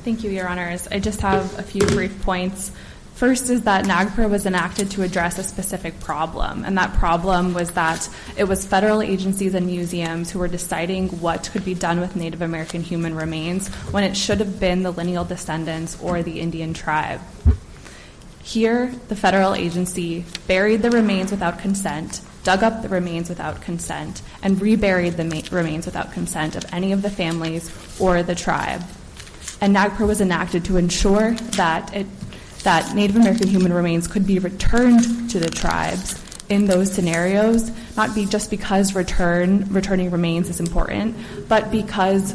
Thank you, Your Honors. I just have a few brief points. First is that NAGPRA was enacted to address a specific problem, and that problem was that it was federal agencies and museums who were deciding what could be done with Native American human remains when it should have been the lineal descendants or the Indian tribe. Here, the federal agency buried the remains without consent, dug up the remains without consent, and reburied the remains without consent of any of the families or the tribe. And NAGPRA was enacted to ensure that Native American human remains could be returned to the tribes in those scenarios, not just because returning remains is important, but because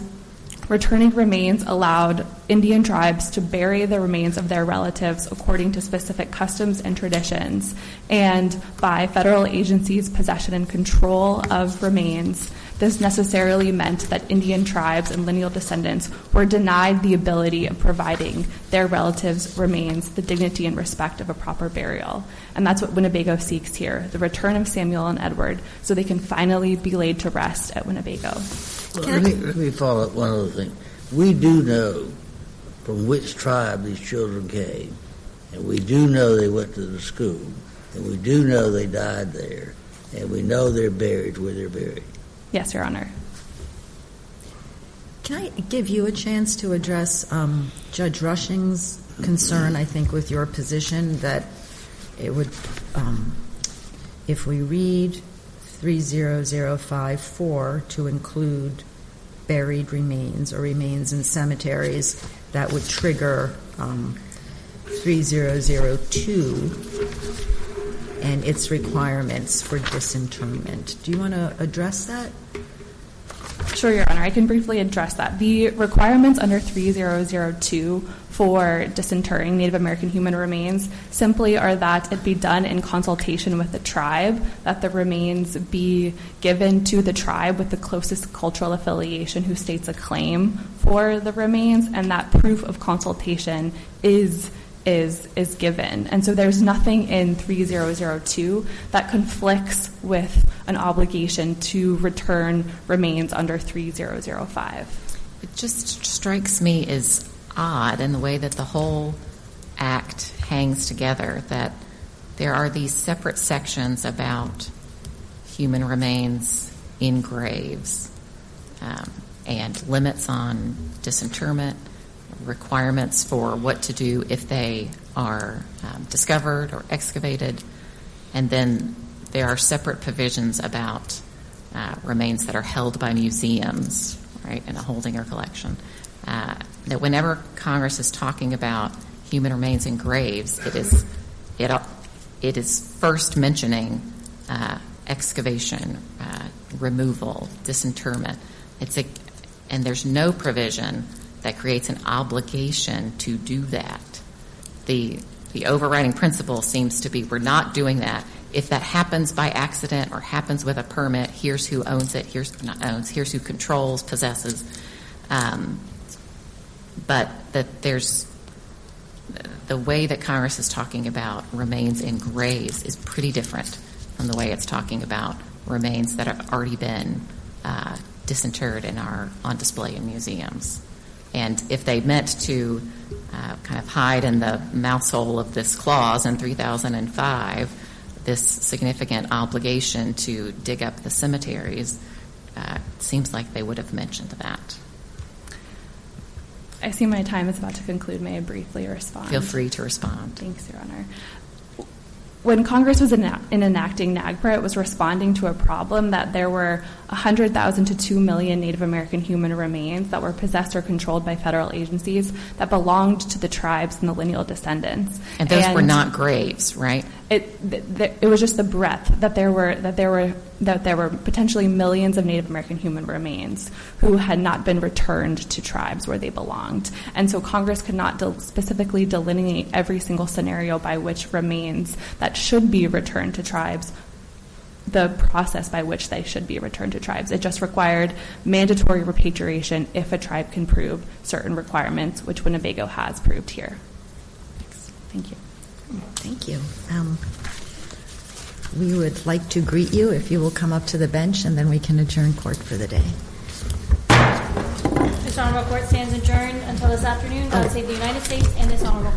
returning remains allowed Indian tribes to bury the remains of their relatives according to specific customs and traditions. And by federal agencies' possession and control of remains, this necessarily meant that Indian tribes and lineal descendants were denied the ability of providing their relatives' remains the dignity and respect of a proper burial. And that's what Winnebago seeks here, the return of Samuel and Edward, so they can finally be laid to rest at Winnebago. Well, let me follow up one other thing. We do know from which tribe these children came, and we do know they went to the school, and we do know they died there, and we know they're buried where they're buried. Yes, Your Honor. Can I give you a chance to address Judge Rushing's concern, I think, with your position that it would, if we read 30054 to include buried remains or remains in cemeteries, that would trigger 3002 and its requirements for disinterment. Do you want to address that? Sure, Your Honor. I can briefly address that. The requirements under 3002 for disinterring Native American human remains simply are that it be done in consultation with the tribe, that the remains be given to the tribe with the closest cultural affiliation who states a claim for the remains, and that proof of consultation is given. And so there's nothing in 3002 that conflicts with an obligation to return remains under 3005. It just strikes me as odd in the way that the whole act hangs together, that there are these separate sections about human remains in graves and limits on disinterment, requirements for what to do if they are discovered or excavated, and then there are separate provisions about remains that are held by museums, right, in a holding or collection. That whenever Congress is talking about human remains in graves, it is first mentioning excavation, removal, disinterment. And there's no provision that creates an obligation to do that. The overriding principle seems to be we're not doing that. If that happens by accident or happens with a permit, here's who owns it, here's who controls, possesses. But that there's the way that Congress is talking about remains in graves is pretty different from the way it's talking about remains that have already been disinterred and are on display in museums. And if they meant to kind of hide in the mouth hole of this clause in 3005, this significant obligation to dig up the cemeteries, it seems like they would have mentioned that. I see my time is about to conclude. May I briefly respond? Feel free to respond. Thanks, Your Honor. When Congress was enacting NAGPRA, it was responding to a problem that there were 100,000 to 2 million Native American human remains that were possessed or controlled by federal agencies that belonged to the tribes and the lineal descendants. And those were not graves, right? It was just the breadth that there were potentially millions of Native American human remains who had not been returned to tribes where they belonged. And so Congress could not specifically delineate every single scenario by which remains that should be returned to tribes, the process by which they should be returned to tribes. It just required mandatory repatriation if a tribe can prove certain requirements, which Winnebago has proved here. Thank you. Thank you. We would like to greet you if you will come up to the bench, and then we can adjourn court for the day. This honorable court stands adjourned until this afternoon. God save the United States and this honorable